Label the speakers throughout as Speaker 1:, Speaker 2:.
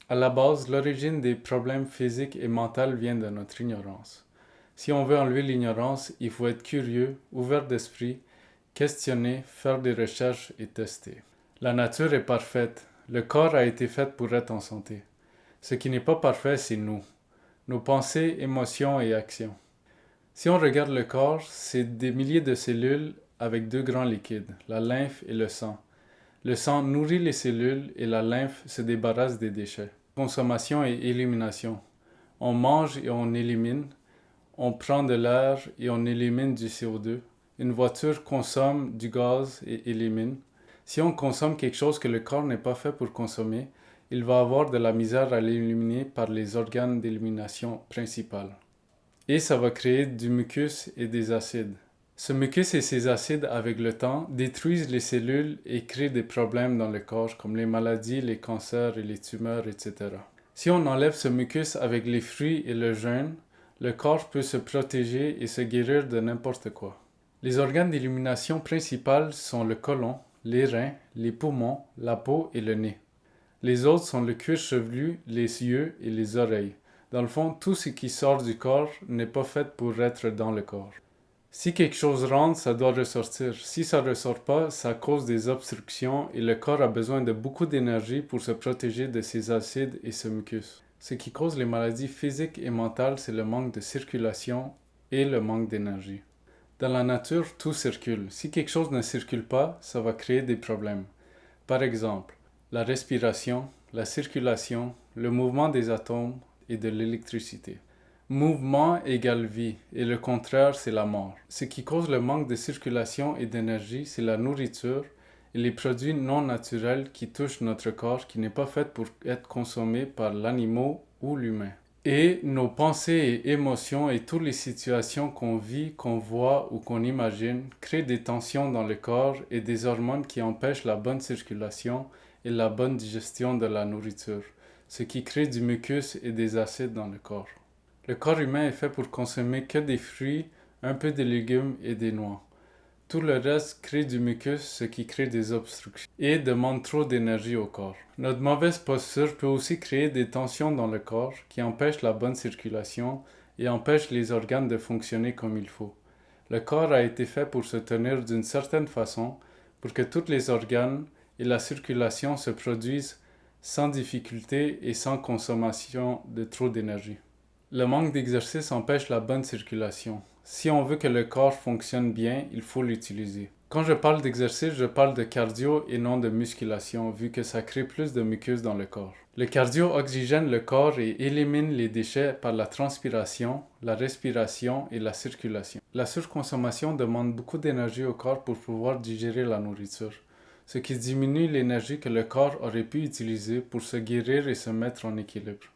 Speaker 1: À la base, l'origine des problèmes physiques et mentaux vient de notre ignorance. Si on veut enlever l'ignorance, il faut être curieux, ouvert d'esprit, questionner, faire des recherches et tester. La nature est parfaite. Le corps a été fait pour être en santé. Ce qui n'est pas parfait, c'est nous, nos pensées, émotions et actions. Si on regarde le corps, c'est des milliers de cellules avec deux grands liquides, la lymphe et le sang. Le sang nourrit les cellules et la lymphe se débarrasse des déchets. Consommation et élimination. On mange et on élimine. On prend de l'air et on élimine du CO2. Une voiture consomme du gaz et élimine. Si on consomme quelque chose que le corps n'est pas fait pour consommer, il va avoir de la misère à l'éliminer par les organes d'élimination principaux. Et ça va créer du mucus et des acides. Ce mucus et ces acides, avec le temps, détruisent les cellules et créent des problèmes dans le corps, comme les maladies, les cancers et les tumeurs, etc. Si on enlève ce mucus avec les fruits et le jeûne, le corps peut se protéger et se guérir de n'importe quoi. Les organes d'élimination principaux sont le côlon, les reins, les poumons, la peau et le nez. Les autres sont le cuir chevelu, les yeux et les oreilles. Dans le fond, tout ce qui sort du corps n'est pas fait pour être dans le corps. Si quelque chose rentre, ça doit ressortir. Si ça ne ressort pas, ça cause des obstructions et le corps a besoin de beaucoup d'énergie pour se protéger de ces acides et ce mucus. Ce qui cause les maladies physiques et mentales, c'est le manque de circulation et le manque d'énergie. Dans la nature, tout circule. Si quelque chose ne circule pas, ça va créer des problèmes. Par exemple, la respiration, la circulation, le mouvement des atomes et de l'électricité. Mouvement égale vie, et le contraire, c'est la mort. Ce qui cause le manque de circulation et d'énergie, c'est la nourriture et les produits non naturels qui touchent notre corps, qui n'est pas fait pour être consommé par l'animal ou l'humain. Et nos pensées et émotions et toutes les situations qu'on vit, qu'on voit ou qu'on imagine créent des tensions dans le corps et des hormones qui empêchent la bonne circulation et la bonne digestion de la nourriture, ce qui crée du mucus et des acides dans le corps. Le corps humain est fait pour consommer que des fruits, un peu de légumes et des noix. Tout le reste crée du mucus, ce qui crée des obstructions et demande trop d'énergie au corps. Notre mauvaise posture peut aussi créer des tensions dans le corps qui empêchent la bonne circulation et empêchent les organes de fonctionner comme il faut. Le corps a été fait pour se tenir d'une certaine façon pour que tous les organes et la circulation se produisent sans difficulté et sans consommation de trop d'énergie. Le manque d'exercice empêche la bonne circulation. Si on veut que le corps fonctionne bien, il faut l'utiliser. Quand je parle d'exercice, je parle de cardio et non de musculation, vu que ça crée plus de mucus dans le corps. Le cardio oxygène le corps et élimine les déchets par la transpiration, la respiration et la circulation. La surconsommation demande beaucoup d'énergie au corps pour pouvoir digérer la nourriture, ce qui diminue l'énergie que le corps aurait pu utiliser pour se guérir et se mettre en équilibre.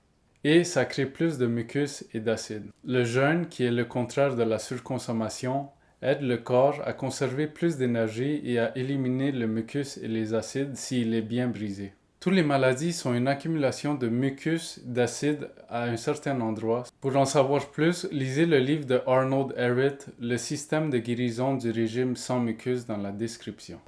Speaker 1: Et ça crée plus de mucus et d'acide. Le jeûne, qui est le contraire de la surconsommation, aide le corps à conserver plus d'énergie et à éliminer le mucus et les acides s'il est bien brisé. Toutes les maladies sont une accumulation de mucus, d'acide à un certain endroit. Pour en savoir plus, lisez le livre de Arnold Ehret, Le système de guérison du régime sans mucus dans la description.